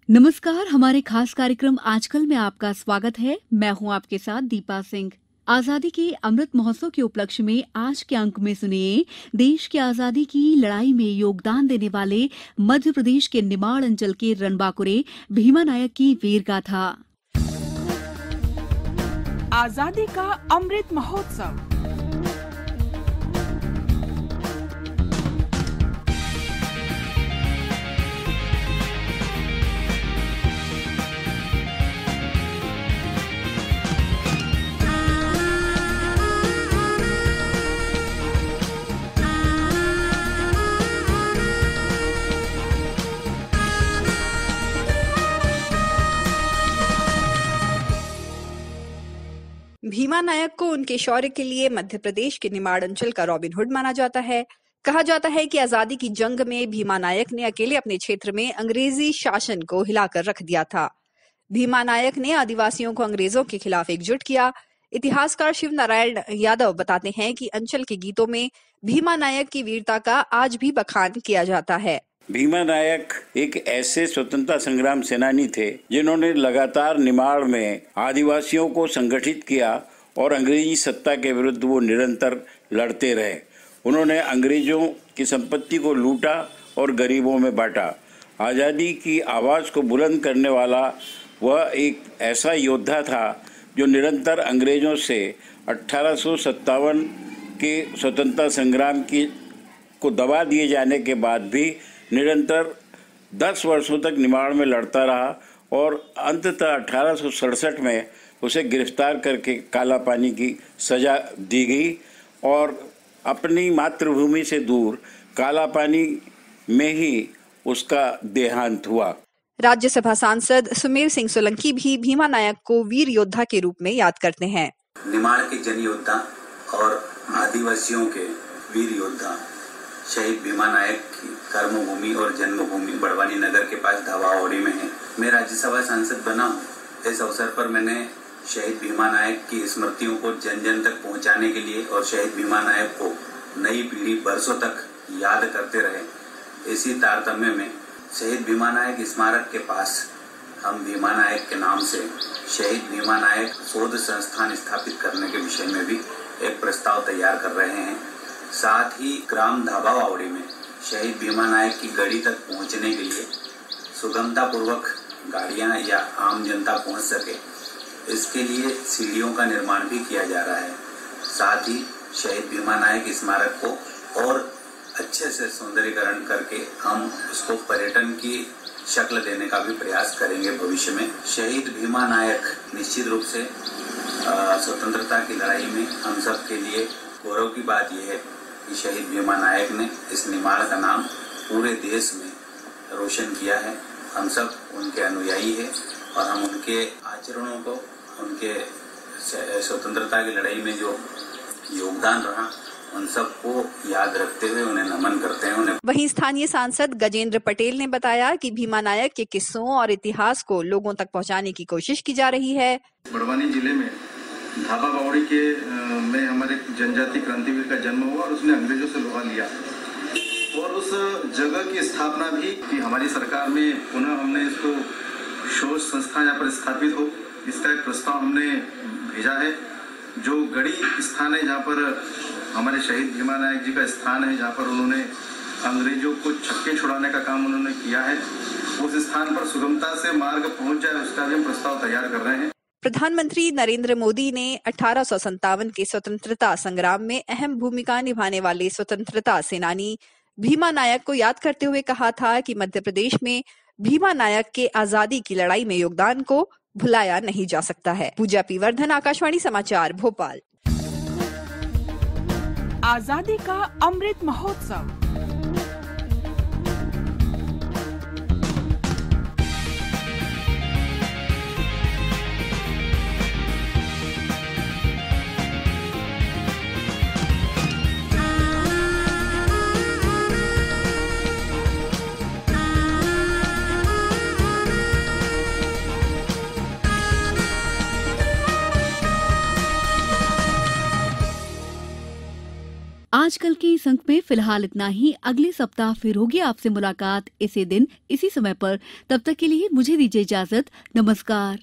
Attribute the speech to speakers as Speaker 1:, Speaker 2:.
Speaker 1: नमस्कार। हमारे खास कार्यक्रम आजकल में आपका स्वागत है। मैं हूं आपके साथ दीपा सिंह। आजादी के अमृत महोत्सव के उपलक्ष्य में आज के अंक में सुनिए देश की आजादी की लड़ाई में योगदान देने वाले मध्य प्रदेश के निमाड़ अंचल के रणबांकुरे भीमा नायक की वीर गाथा।
Speaker 2: आजादी का अमृत महोत्सव।
Speaker 3: भीमा नायक को उनके शौर्य के लिए मध्य प्रदेश के निमाड़ अंचल का रॉबिन हुड माना जाता है। कहा जाता है कि आजादी की जंग में भीमा नायक ने अकेले अपने क्षेत्र में अंग्रेजी शासन को हिलाकर रख दिया था। भीमा नायक ने आदिवासियों को अंग्रेजों के खिलाफ एकजुट किया। इतिहासकार शिव नारायण यादव बताते हैं कि अंचल के गीतों में भीमा नायक की वीरता का आज भी बखान किया जाता है।
Speaker 4: भीमा नायक एक ऐसे स्वतंत्रता संग्राम सेनानी थे जिन्होंने लगातार निमाड़ में आदिवासियों को संगठित किया और अंग्रेजी सत्ता के विरुद्ध वो निरंतर लड़ते रहे। उन्होंने अंग्रेजों की संपत्ति को लूटा और गरीबों में बांटा। आज़ादी की आवाज़ को बुलंद करने वाला वह एक ऐसा योद्धा था जो निरंतर अंग्रेजों से 1857 के स्वतंत्रता संग्राम को दबा दिए जाने के बाद भी निरंतर 10 वर्षों तक निमाड़ में लड़ता रहा और अंततः 1867 में उसे गिरफ्तार करके काला पानी की सजा दी गई और अपनी मातृभूमि से दूर काला पानी में ही उसका देहांत हुआ।
Speaker 3: राज्यसभा सांसद सुमेर सिंह सोलंकी भी भीमा नायक को वीर योद्धा के रूप में याद करते हैं।
Speaker 5: निमाड़ के जन योद्धा और आदिवासियों के वीर योद्धा शहीद भीमा नायक की कर्मभूमि और जन्मभूमि बड़वानी नगर के पास धावाओड़ी में है। मैं राज्यसभा सांसद बना हूँ। इस अवसर पर मैंने शहीद भीमा नायक की स्मृतियों को जन जन तक पहुँचाने के लिए और शहीद भीमा नायक को नई पीढ़ी बरसों तक याद करते रहे, इसी तारतम्य में शहीद भीमा नायक स्मारक के पास हम भीमा नायक के नाम से शहीद भीमा नायक शोध संस्थान स्थापित करने के विषय में भी एक प्रस्ताव तैयार कर रहे हैं। साथ ही ग्राम धाबावावड़ी में शहीद भीमा नायक की गढ़ी तक पहुंचने के लिए सुगमता पूर्वक गाड़ियां या आम जनता पहुंच सके, इसके लिए सीढ़ियों का निर्माण भी किया जा रहा है। साथ ही शहीद भीमा नायक स्मारक को और अच्छे से सौंदर्यीकरण करके हम उसको पर्यटन की शक्ल देने का भी प्रयास करेंगे भविष्य में। शहीद भीमा नायक निश्चित रूप से स्वतंत्रता की लड़ाई में हम सब के लिए गौरव की बात यह है कि शहीद भीमा नायक ने इस निमाड़ का नाम पूरे देश में रोशन किया है। हम सब उनके अनुयायी हैं और हम उनके आचरणों को, उनके स्वतंत्रता की लड़ाई में जो योगदान रहा, उन सबको याद रखते हुए उन्हें नमन करते हैं। उन्हें
Speaker 3: वहीं स्थानीय सांसद गजेंद्र पटेल ने बताया कि भीमा नायक के किस्सों और इतिहास को लोगों तक पहुंचाने की कोशिश की जा रही है।
Speaker 6: बड़वानी जिले में धाबावावड़ी के में हमारे जनजाति क्रांतिवीर का जन्म हुआ और उसने अंग्रेजों से लोहा लिया और उस जगह की स्थापना भी कि हमारी सरकार में पुनः हमने इसको शोध संस्थान यहाँ पर स्थापित हो, इसका एक प्रस्ताव हमने भेजा है। जो गढ़ी स्थान है जहाँ पर हमारे शहीद भीमा नायक जी का स्थान है, जहाँ पर उन्होंने अंग्रेजों को छक्के छुड़ाने का काम उन्होंने किया है, उस स्थान पर सुगमता से मार्ग पहुँच जाए, उसका भी हम प्रस्ताव तैयार कर रहे हैं।
Speaker 3: प्रधानमंत्री नरेंद्र मोदी ने 1857 के स्वतंत्रता संग्राम में अहम भूमिका निभाने वाले स्वतंत्रता सेनानी भीमा नायक को याद करते हुए कहा था कि मध्य प्रदेश में भीमा नायक के आजादी की लड़ाई में योगदान को भुलाया नहीं जा सकता है। पूजा पी वर्धन, आकाशवाणी समाचार, भोपाल।
Speaker 2: आजादी का अमृत महोत्सव।
Speaker 1: आजकल के इस अंक में फिलहाल इतना ही। अगले सप्ताह फिर होगी आपसे मुलाकात इसी दिन इसी समय पर। तब तक के लिए मुझे दीजिए इजाजत। नमस्कार।